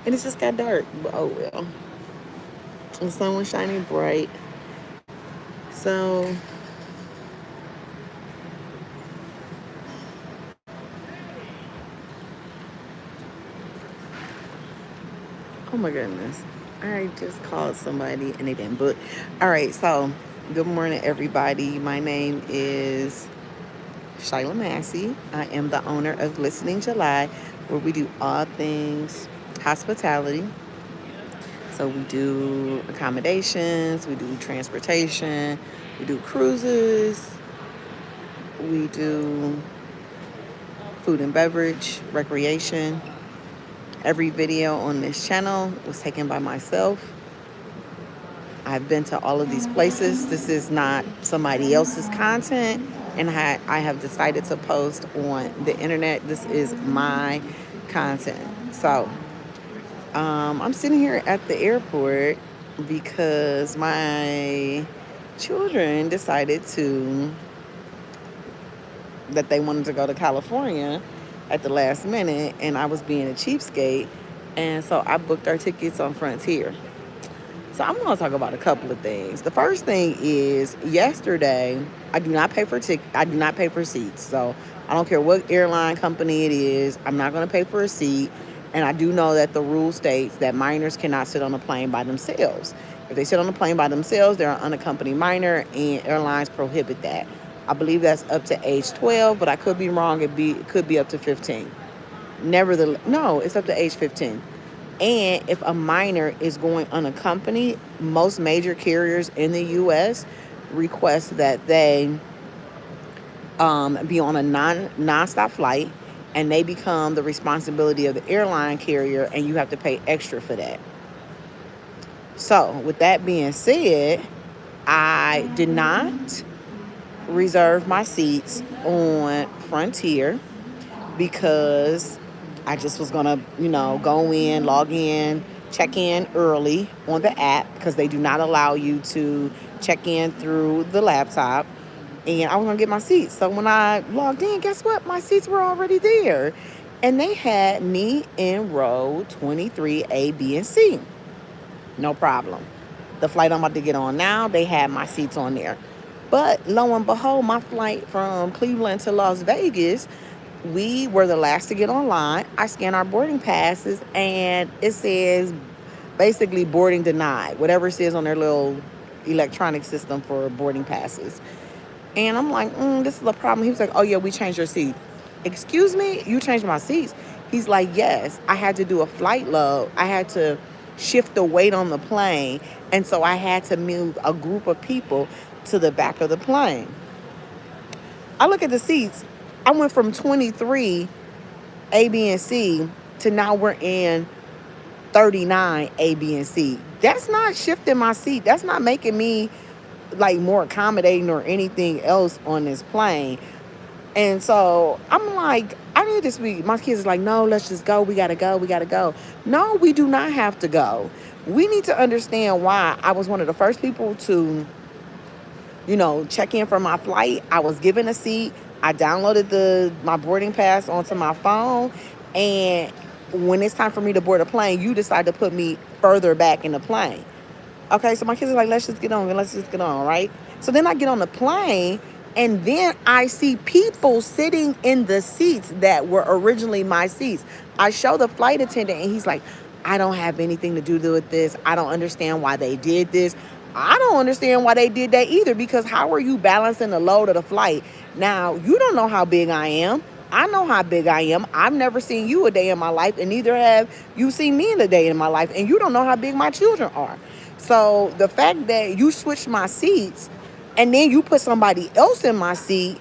And it just got dark. But oh well. The sun was shining bright. So, oh my goodness. I just called somebody and they didn't book. All right, so good morning, everybody. My name is Shyla Massey. I am the owner of Listening July, where we do all things hospitality. So we do accommodations, we do transportation, we do cruises, we do food and beverage, recreation. Every video on this channel was taken by myself. I've been to all of these places. This is not somebody else's content, and I have decided to post on the internet. This is my content. So I'm sitting here at the airport because my children decided that they wanted to go to California at the last minute, and I was being a cheapskate, and so I booked our tickets on Frontier. So I'm going to talk about a couple of things. The first thing is yesterday, I do not pay for I do not pay for seats. So I don't care what airline company it is. I'm not going to pay for a seat. And I do know that the rule states that minors cannot sit on a plane by themselves. If they sit on a plane by themselves, they're an unaccompanied minor, and airlines prohibit that. I believe that's up to age 12, but I could be wrong. It could be up to 15. Nevertheless, no, it's up to age 15. And if a minor is going unaccompanied, most major carriers in the U.S. request that they be on a non-stop flight, and they become the responsibility of the airline carrier, and you have to pay extra for that. So, with that being said, I did not reserve my seats on Frontier because I just was going to, go in, log in, check in early on the app because they do not allow you to check in through the laptop. And I was going to get my seats. So when I logged in, guess what? My seats were already there. And they had me in row 23, A, B, and C. No problem. The flight I'm about to get on now, they had my seats on there. But lo and behold, my flight from Cleveland to Las Vegas, we were the last to get online. I scanned our boarding passes, and it says basically boarding denied, whatever it says on their little electronic system for boarding passes. And I'm like, this is a problem. He was like, oh, yeah, we changed your seats. Excuse me? You changed my seats? He's like, yes, I had to do a flight load. I had to shift the weight on the plane. And so I had to move a group of people to the back of the plane. I look at the seats. I went from 23 A, B, and C to now we're in 39 A, B, and C. That's not shifting my seat. That's not making me like more accommodating or anything else on this plane. And so I'm like, I need to speak. My kids is like, no, let's just go. We got to go. We got to go. No, we do not have to go. We need to understand why. I was one of the first people to check in for my flight. I was given a seat. I downloaded my boarding pass onto my phone. And when it's time for me to board a plane, you decide to put me further back in the plane. Okay, so my kids are like, let's just get on, right? So then I get on the plane, and then I see people sitting in the seats that were originally my seats. I show the flight attendant, and he's like, I don't have anything to do with this. I don't understand why they did this. I don't understand why they did that either, because how are you balancing the load of the flight? Now, you don't know how big I am. I know how big I am. I've never seen you a day in my life, and neither have you seen me in a day in my life, and you don't know how big my children are. So the fact that you switched my seats and then you put somebody else in my seat,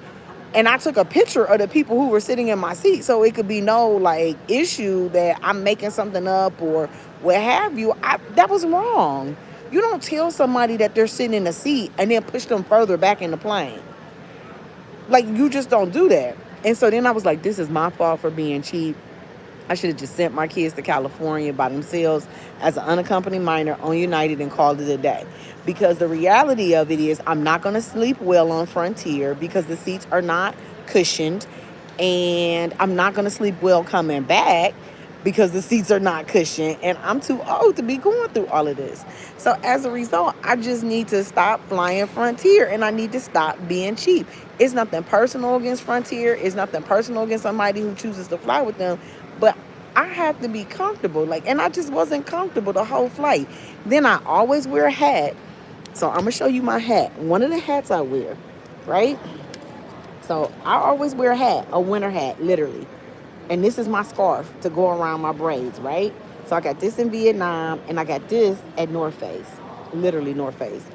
and I took a picture of the people who were sitting in my seat so it could be no like issue that I'm making something up or what have you, that was wrong. You don't tell somebody that they're sitting in a seat and then push them further back in the plane. Like, you just don't do that. And so then I was like, this is my fault for being cheap. I should have just sent my kids to California by themselves as an unaccompanied minor on United and called it a day. Because the reality of it is I'm not going to sleep well on Frontier because the seats are not cushioned. And I'm not going to sleep well coming back because the seats are not cushioned and I'm too old to be going through all of this. So as a result, I just need to stop flying Frontier and I need to stop being cheap. It's nothing personal against Frontier. It's nothing personal against somebody who chooses to fly with them. But I have to be comfortable. Like, and I just wasn't comfortable the whole flight. Then I always wear a hat. So I'm gonna show you my hat. One of the hats I wear, right? So I always wear a hat, a winter hat, literally. And this is my scarf to go around my braids, right? So I got this in Vietnam and I got this at North Face, literally North Face.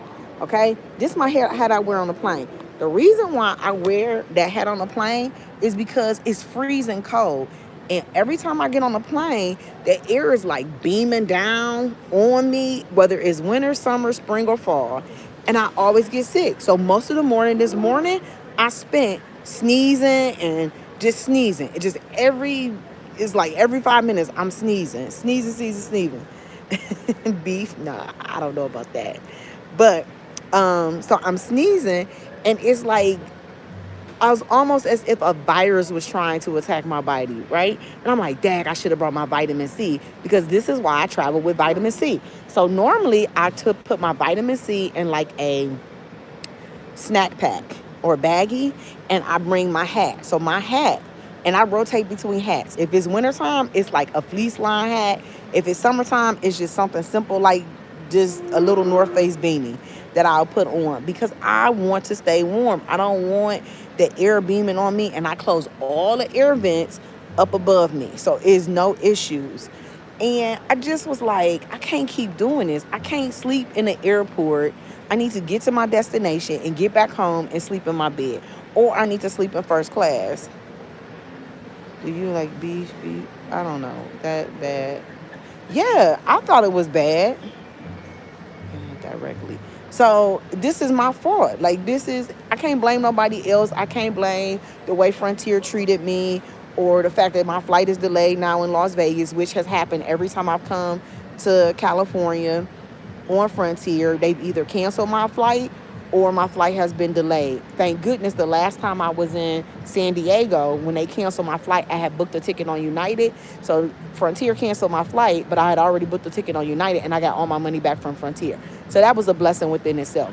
Okay, this is my hat I wear on the plane. The reason why I wear that hat on the plane is because it's freezing cold. And every time I get on the plane, the air is like beaming down on me, whether it's winter, summer, spring, or fall. And I always get sick. So most of the morning this morning, I spent sneezing and just sneezing. It just it's like every 5 minutes I'm sneezing, sneezing. Beef, nah, I don't know about that. But so I'm sneezing, and it's like I was almost as if a virus was trying to attack my body, right? And I'm like, dang, I should have brought my vitamin C because this is why I travel with vitamin C. So normally I put my vitamin C in like a snack pack or baggie, and I bring my hat. So my hat, and I rotate between hats. If it's wintertime, it's like a fleece line hat. If it's summertime, it's just something simple like just a little North Face beanie that I'll put on because I want to stay warm. I don't want the air beaming on me, and I close all the air vents up above me. So it's no issues. And I just was like, I can't keep doing this. I can't sleep in the airport. I need to get to my destination and get back home and sleep in my bed. Or I need to sleep in first class. Do you like beef? I don't know. That bad. Yeah, I thought it was bad. Directly. So this is my fault. Like I can't blame nobody else. I can't blame the way Frontier treated me or the fact that my flight is delayed now in Las Vegas, which has happened every time I've come to California on Frontier. They've either canceled my flight or my flight has been delayed. Thank goodness the last time I was in San Diego, when they canceled my flight, I had booked a ticket on United. So Frontier canceled my flight, but I had already booked a ticket on United and I got all my money back from Frontier. So that was a blessing within itself.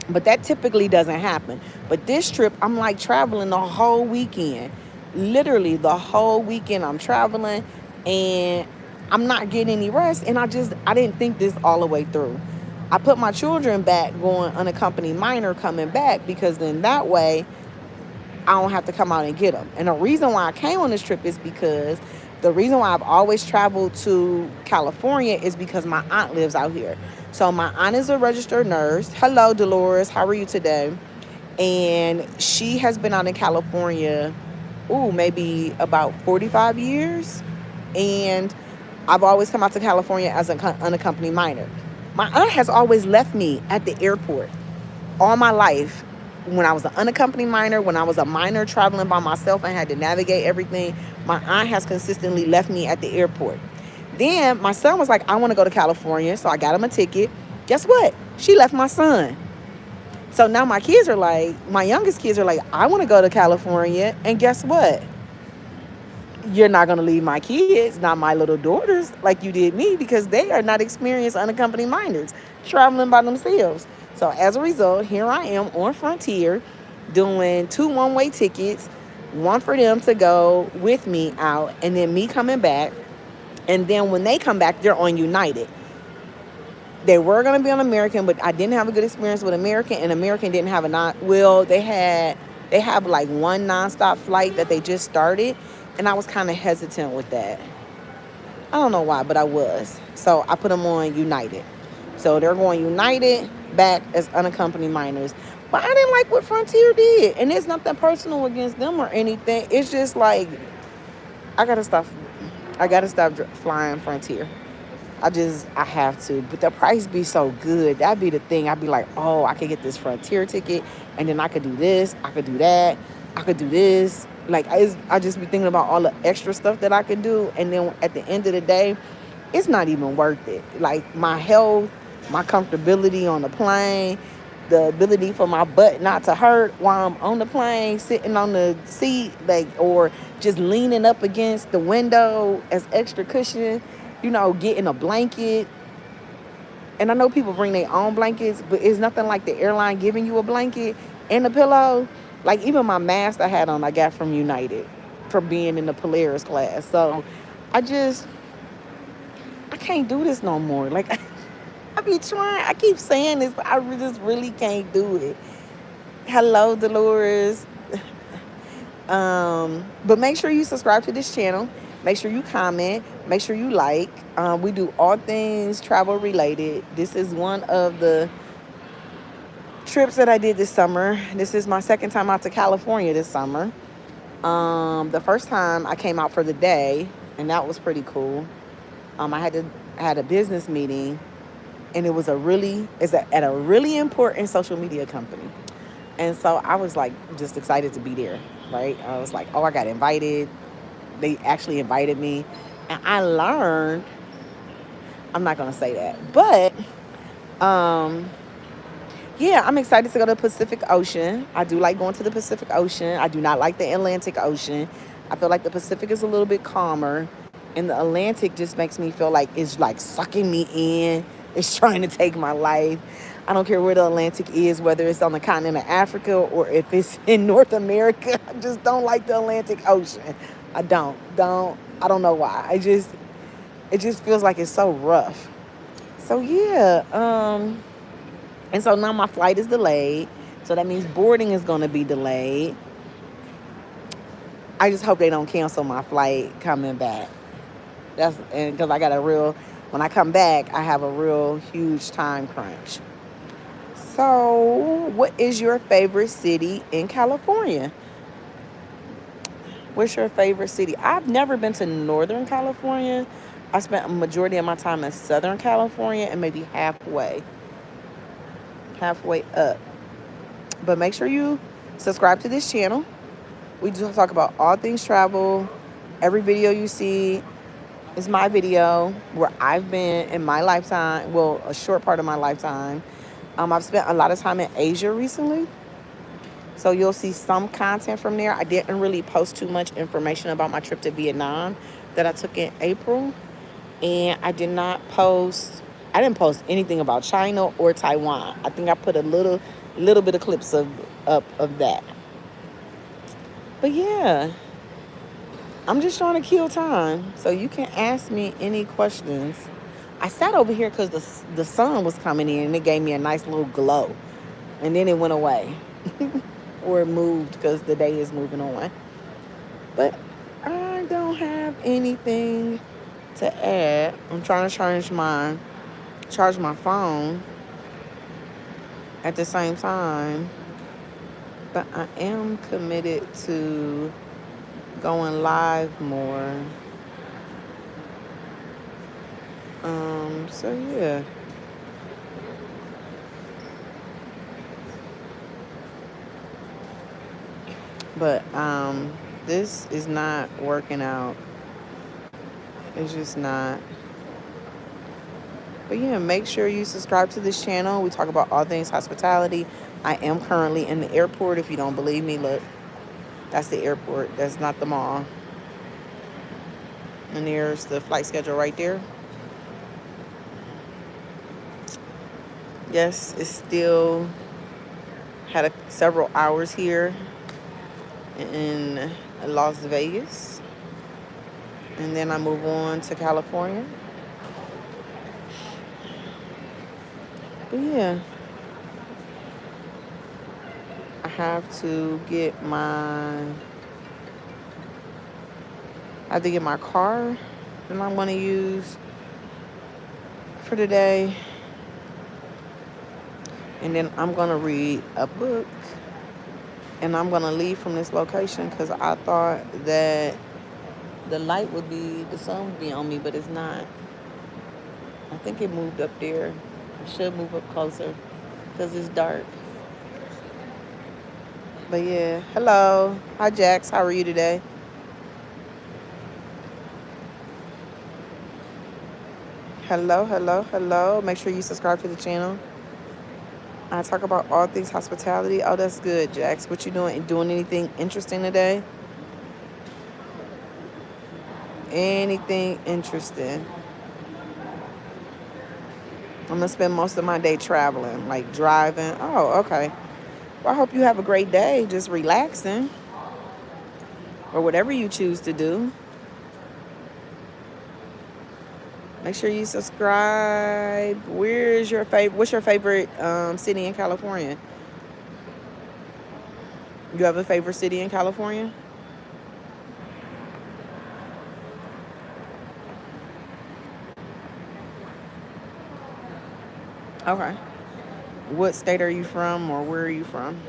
But that typically doesn't happen. But this trip, I'm like traveling the whole weekend. Literally the whole weekend I'm traveling and I'm not getting any rest. And I didn't think this all the way through. I put my children back going unaccompanied minor coming back because then that way I don't have to come out and get them. And the reason why I came on this trip is because the reason why I've always traveled to California is because my aunt lives out here. So my aunt is a registered nurse. Hello, Dolores. How are you today? And she has been out in California, maybe about 45 years. And I've always come out to California as an unaccompanied minor. My aunt has always left me at the airport all my life. When I was an unaccompanied minor, when I was a minor traveling by myself and had to navigate everything, my aunt has consistently left me at the airport. Then my son was like, I want to go to California. So I got him a ticket. Guess what? She left my son. So now my youngest kids are like, I want to go to California. And guess what? You're not going to leave my kids, not my little daughters, like you did me, because they are not experienced unaccompanied minors traveling by themselves. So as a result, here I am on Frontier doing 2 one-way tickets, one for them to go with me out, and then me coming back. And then when they come back, they're on United. They were going to be on American, but I didn't have a good experience with American, and American didn't have they have like one nonstop flight that they just started, and I was kind of hesitant with that. I don't know why, but I was. So I put them on United. So they're going United back as unaccompanied minors. But I didn't like what Frontier did. And it's nothing personal against them or anything. It's just like, I gotta stop flying Frontier. I have to. But the price be so good. That'd be the thing. I'd be like, oh, I could get this Frontier ticket, and then I could do this, I could do that, I could do this. Like, I just be thinking about all the extra stuff that I could do, and then at the end of the day, it's not even worth it. Like, my health, my comfortability on the plane, the ability for my butt not to hurt while I'm on the plane, sitting on the seat, like, or just leaning up against the window as extra cushion, getting a blanket. And I know people bring their own blankets, but it's nothing like the airline giving you a blanket and a pillow. Like, even my mask I had on, I got from United for being in the Polaris class. So I can't do this no more. Like, I be trying. I keep saying this, but I just really can't do it. Hello, Dolores. But make sure you subscribe to this channel. Make sure you comment. Make sure you like. We do all things travel related. This is one of the trips that I did this summer. This is my second time out to California this summer. The first time I came out for the day, and that was pretty cool. I had a business meeting, and at a really important social media company. And so I was like just excited to be there, right? I was like, oh, I got invited. They actually invited me. And I learned, I'm not going to say that, but yeah, I'm excited to go to the Pacific Ocean. I do like going to the Pacific Ocean. I do not like the Atlantic Ocean. I feel like the Pacific is a little bit calmer, and the Atlantic just makes me feel like it's like sucking me in. It's trying to take my life. I don't care where the Atlantic is, whether it's on the continent of Africa or if it's in North America. I just don't like the Atlantic Ocean. I don't. I don't know why. It just feels like it's so rough. So yeah, and so now my flight is delayed. So that means boarding is going to be delayed. I just hope they don't cancel my flight coming back. Because when I come back, I have a real huge time crunch. So, what is your favorite city in California? What's your favorite city? I've never been to Northern California. I spent a majority of my time in Southern California and maybe halfway up. But make sure you subscribe to this channel. We do talk about all things travel. Every video you see is my video where I've been in my lifetime. Well, a short part of my lifetime. I've spent a lot of time in Asia recently. So you'll see some content from there. I didn't really post too much information about my trip to Vietnam that I took in April. And I didn't post anything about China or Taiwan. I think I put a little bit of clips of that. But yeah, I'm just trying to kill time. So you can ask me any questions. I sat over here because the sun was coming in and it gave me a nice little glow. And then it went away. Or it moved because the day is moving on. But I don't have anything to add. I'm trying to charge my phone at the same time. But I am committed to going live more. So yeah. But this is not working out. It's just not. But yeah, make sure you subscribe to this channel. We talk about all things hospitality. I am currently in the airport. If you don't believe me, look. That's the airport. That's not the mall. And there's the flight schedule right there. Yes, it's still had several hours here in Las Vegas. And then I move on to California. But yeah, I have to get my car that I'm going to use for today. And then I'm going to read a book. And I'm going to leave from this location because I thought that the sun would be on me, but it's not. I think it moved up there. It should move up closer because it's dark. But yeah, hello. Hi, Jax. How are you today? Hello. Make sure you subscribe to the channel. I talk about all things hospitality. Oh, that's good, Jax. What you doing? Doing anything interesting today? Anything interesting? I'm gonna spend most of my day traveling, like driving. Oh, okay. Well, I hope you have a great day, just relaxing, or whatever you choose to do. Make sure you subscribe. Where's your favorite? What's your favorite city in California? You have a favorite city in California? Okay. What state are you from, or where are you from?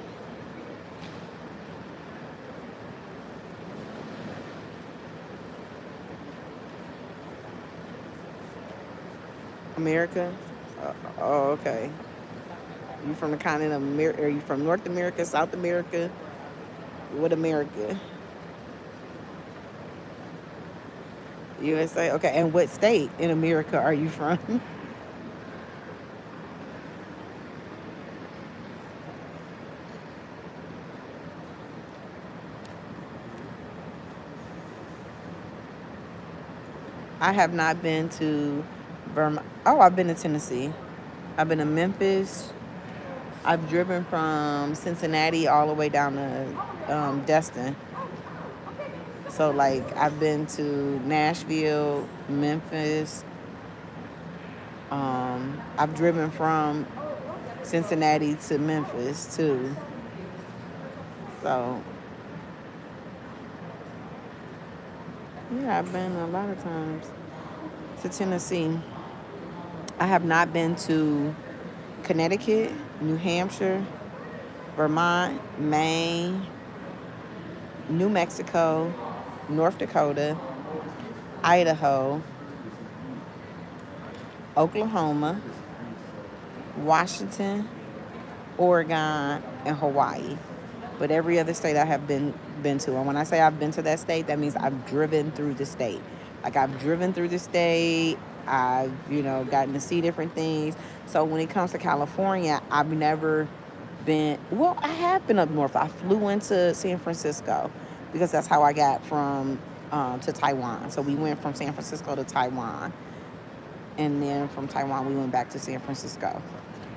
America. Oh, okay. You from the continent of America? Are you from North America, South America? What America? USA. Okay. And what state in America are you from? I have not been to Vermont. Oh, I've been to Tennessee. I've been to Memphis. I've driven from Cincinnati all the way down to Destin. So like I've been to Nashville, Memphis. I've driven from Cincinnati to Memphis too. So yeah, I've been a lot of times to Tennessee. I have not been to Connecticut, New Hampshire, Vermont, Maine, New Mexico, North Dakota, Idaho, Oklahoma, Washington, Oregon, and Hawaii. But every other state I have been to. And when I say I've been to that state, that means I've driven through the state. Like I've driven through the state. I've, gotten to see different things. So when it comes to California, I've never been, well, I have been up north. I flew into San Francisco because that's how I got from to Taiwan. So we went from San Francisco to Taiwan. And then from Taiwan, we went back to San Francisco.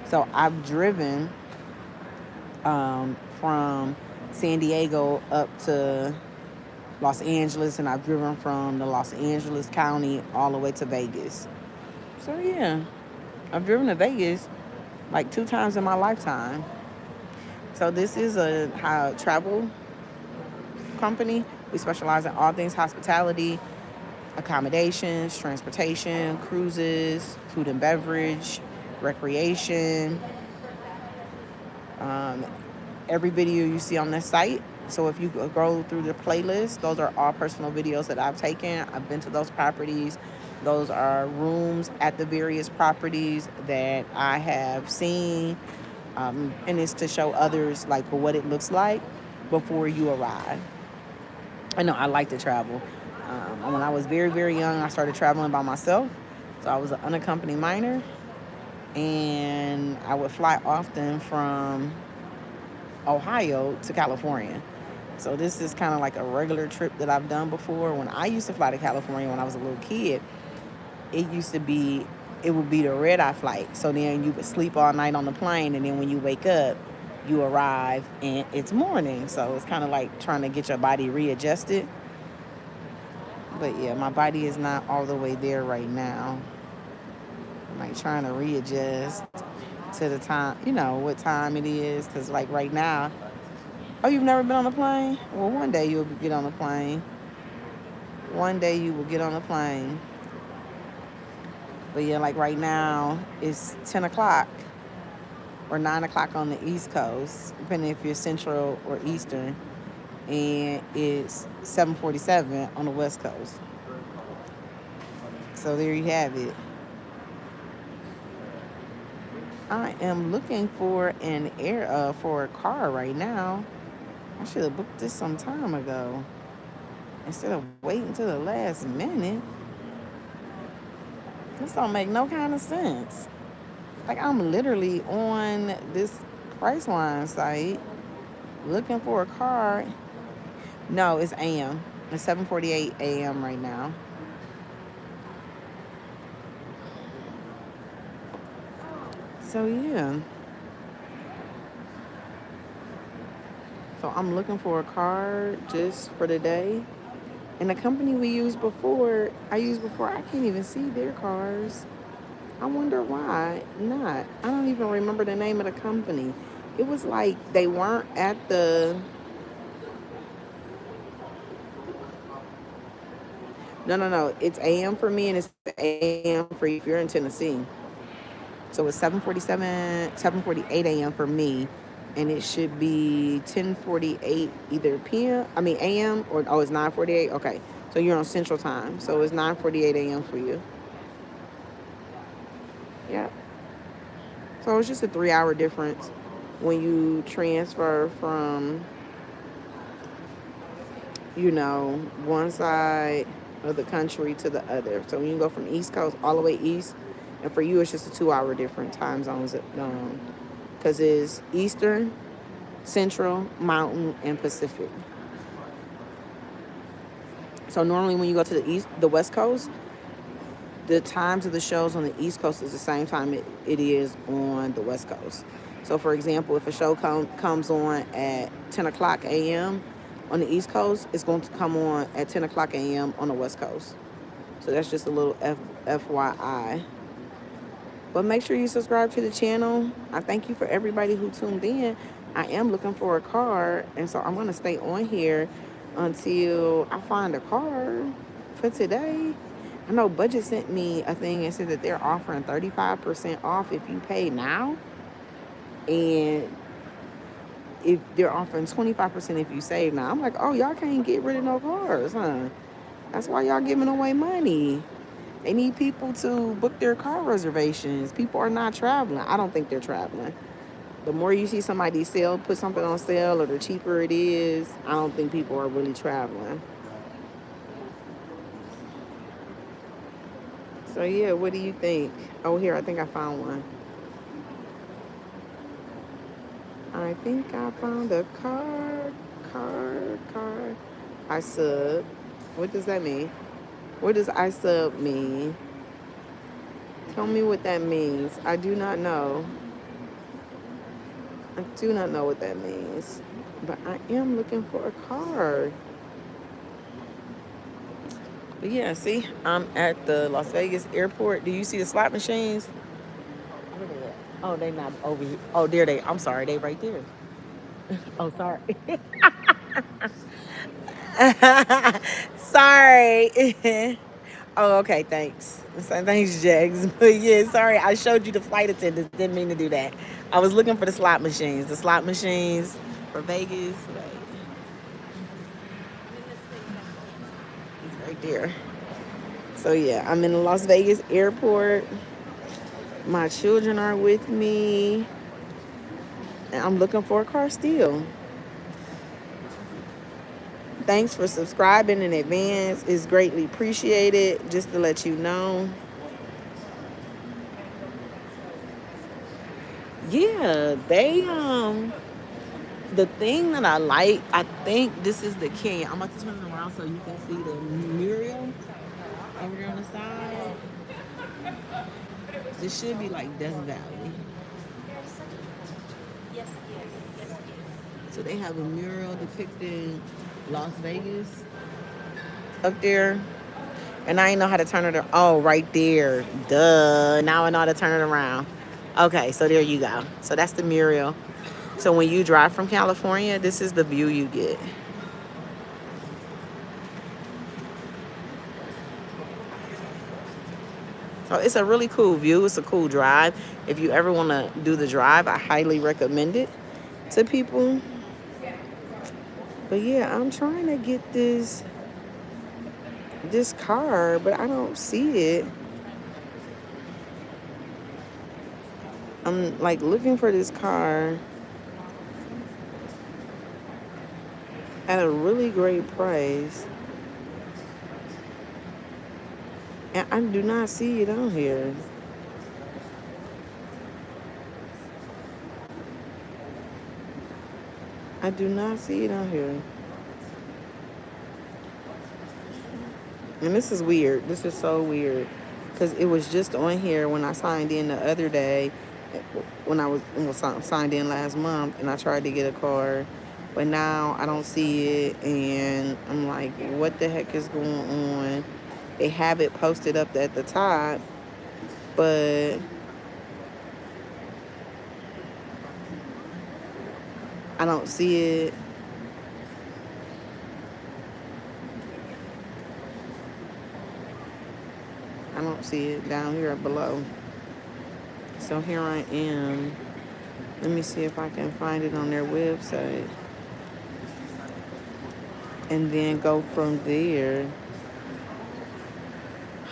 So I've driven from San Diego up to Los Angeles, and I've driven from the Los Angeles County all the way to Vegas. So yeah, I've driven to Vegas like 2 times in my lifetime. So this is a travel company. We specialize in all things hospitality, accommodations, transportation, cruises, food and beverage, recreation. Um, every video you see on this site. So if you go through the playlist, those are all personal videos that I've taken. I've been to those properties. Those are rooms at the various properties that I have seen. And it's to show others like what it looks like before you arrive. I know I like to travel. When I was very, very young, I started traveling by myself. So I was an unaccompanied minor. And I would fly often from Ohio to California. So this is kind of like a regular trip that I've done before. When I used to fly to California when I was a little kid, it would be the red eye flight. So then you would sleep all night on the plane, and then when you wake up, you arrive and it's morning. So it's kind of like trying to get your body readjusted. But yeah, my body is not all the way there right now. I'm like trying to readjust to the time, what time it is. Because like right now, oh, you've never been on a plane? Well, one day you'll get on a plane. One day you will get on a plane. But yeah, like right now, it's 10 o'clock or 9 o'clock on the East Coast, depending if you're Central or Eastern. And it's 7:47 on the West Coast. So there you have it. I am looking for for a car right now. I should have booked this some time ago instead of waiting till the last minute. This don't make no kind of sense. Like I'm literally on this Priceline site looking for a car. No, it's AM. It's 7:48 AM right now. So yeah. So I'm looking for a car just for the day. And the company I used before, I can't even see their cars. I wonder why not. I don't even remember the name of the company. It was like they weren't at the. No, no, no. It's AM for me and it's AM for you if you're in Tennessee. So it's 7:48 AM for me, and it should be 10:48 either PM. I mean AM or oh, it's 9:48. Okay, so you're on Central Time, so it's 9:48 AM for you. Yeah. So it's just a 3 hour difference when you transfer from one side of the country to the other. So when you go from East Coast all the way east, and for you it's just a 2 hour different time zones. Because it's Eastern, Central, Mountain, and Pacific. So normally when you go to the West Coast, the times of the shows on the East Coast is the same time it is on the West Coast. So for example, if a show comes on at 10 o'clock a.m. on the East Coast, it's going to come on at 10 o'clock a.m. on the West Coast. So that's just a little FYI. But make sure you subscribe to the channel. I thank you for everybody who tuned in. I am looking for a car, and so I'm going to stay on here until I find a car for today. I know Budget sent me a thing and said that they're offering 35% off if you pay now. And if they're offering 25% if you save now. I'm like, oh, y'all can't get rid of no cars, huh? That's why y'all giving away money. They need people to book their car reservations. People are not traveling. I don't think they're traveling. The more you see somebody put something on sale, or the cheaper it is, I don't think people are really traveling. So yeah, what do you think? Oh, here, I think I found one. I think I found a car. I sub. What does that mean? What does I sub mean? Tell me what that means. I do not know. I do not know what that means. But I am looking for a car. But yeah, see, I'm at the Las Vegas airport. Do you see the slot machines? Where they at? Oh, they not over here. Oh, there they. I'm sorry, they right there. Oh, sorry. Sorry. Oh, okay, thanks. So, thanks, Jags. But yeah, sorry, I showed you the flight attendants. Didn't mean to do that. I was looking for the slot machines. The slot machines for Vegas. Right. It's right there. So yeah, I'm in the Las Vegas airport. My children are with me. And I'm looking for a car still. Thanks for subscribing in advance. It's greatly appreciated. Just to let you know. Yeah, the thing that I like, I think this is the Canyon. I'm about to turn it around so you can see the mural over there on the side. This should be like Death Valley. So they have a mural depicting Las Vegas up there. And I didn't know how to turn it around. Oh, right there. Duh. Now I know how to turn it around. Okay, so there you go. So that's the mural. So when you drive from California, this is the view you get. So it's a really cool view. It's a cool drive. If you ever want to do the drive, I highly recommend it to people. But yeah, I'm trying to get this car, but I don't see it. I'm like looking for this car at a really great price. And I do not see it on here. I do not see it on here. And this is weird. This is so weird. Because it was just on here when I signed in the other day, when I was signed in last month, and I tried to get a car. But now I don't see it. And I'm like, what the heck is going on? They have it posted up at the top, but I don't see it. I don't see it down here below. So here I am. Let me see if I can find it on their website. And then go from there.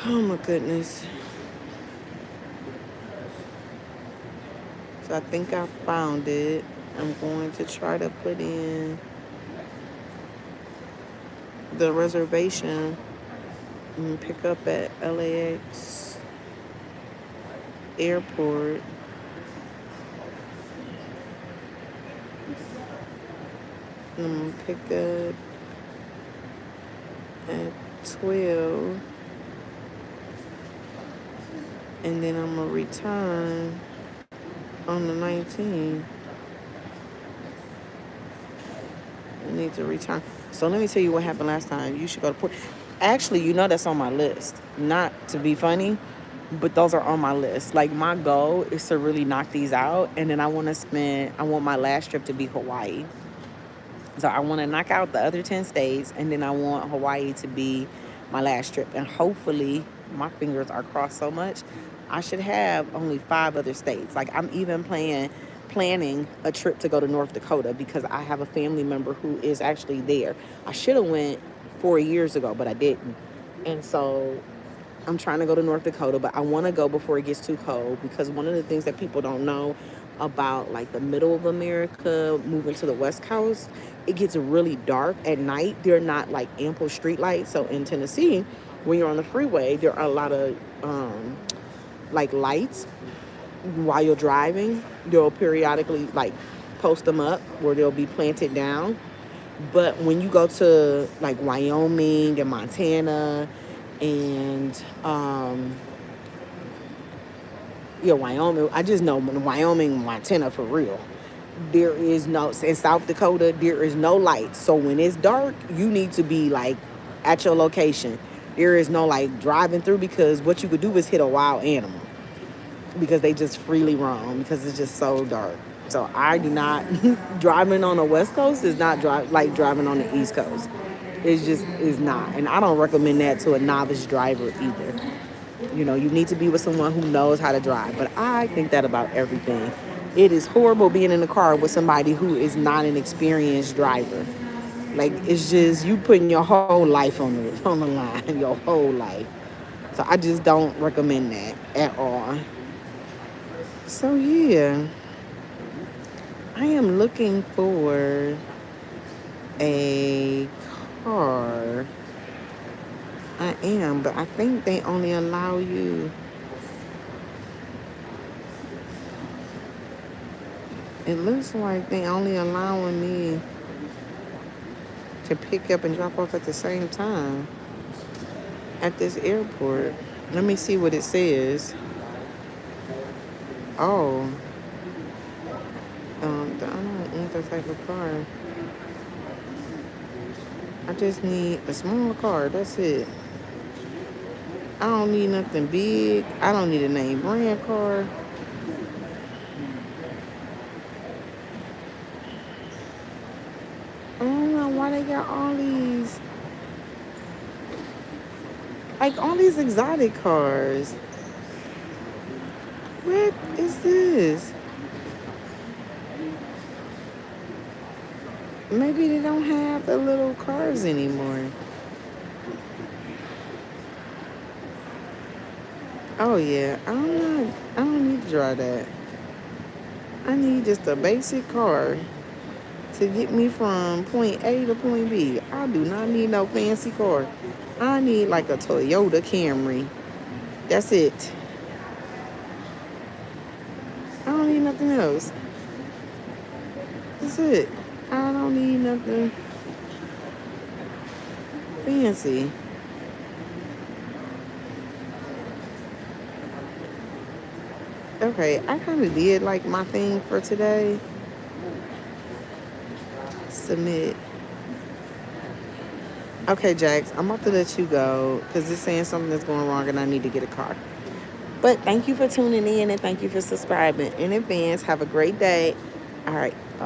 Oh my goodness. So I think I found it. I'm going to try to put in the reservation and pick up at LAX airport. And I'm going to pick up at 12. And then I'm going to return on the 19th. I need to return. So let me tell you what happened last time. You should go to port. Actually, that's on my list. Not to be funny, but those are on my list. Like, my goal is to really knock these out. And then I want my last trip to be Hawaii. So I want to knock out the other 10 states, and then I want Hawaii to be my last trip. And hopefully, my fingers are crossed so much, I should have only 5 other states. Like, I'm even planning a trip to go to North Dakota because I have a family member who is actually there. I should have went 4 years ago, but I didn't. And so I'm trying to go to North Dakota, but I want to go before it gets too cold, because one of the things that people don't know about, like, the middle of America moving to the West Coast, it gets really dark at night. There are not like ample street lights. So in Tennessee, when you're on the freeway, there are a lot of like lights while you're driving. They'll periodically like post them up where they'll be planted down. But when you go to like Wyoming and Montana and Wyoming, I just know Wyoming, Montana for real. There is no, in South Dakota, there is no lights. So when it's dark, you need to be like at your location. There is no like driving through, because what you could do is hit a wild animal, because they just freely roam because it's just so dark. So I do not driving on the West Coast is not like driving on the East Coast. It's just is not, and I don't recommend that to a novice driver either. You need to be with someone who knows how to drive. But I think that about everything. It is horrible being in the car with somebody who is not an experienced driver. Like, it's just you putting your whole life on the line, your whole life. So I just don't recommend that at all. So yeah, I am looking for a car. I am, but I think they only allow you. It looks like they only allowing me to pick up and drop off at the same time at this airport. Let me see what it says. Oh, I don't want that type of car. I just need a small car. That's it. I don't need nothing big. I don't need a name brand car. I don't know why they got all these exotic cars. What is this? Maybe they don't have the little cars anymore. Oh yeah, I don't need to drive that. I need just a basic car to get me from point A to point B. I do not need no fancy car. I need like a Toyota Camry. That's it. I don't need nothing else. That's it. I don't need nothing fancy. Okay, I kind of did like my thing for today. Submit. Okay, Jax, I'm about to let you go because it's saying something that's going wrong and I need to get a car. But thank you for tuning in and thank you for subscribing in advance. Have a great day. All right. Bye bye.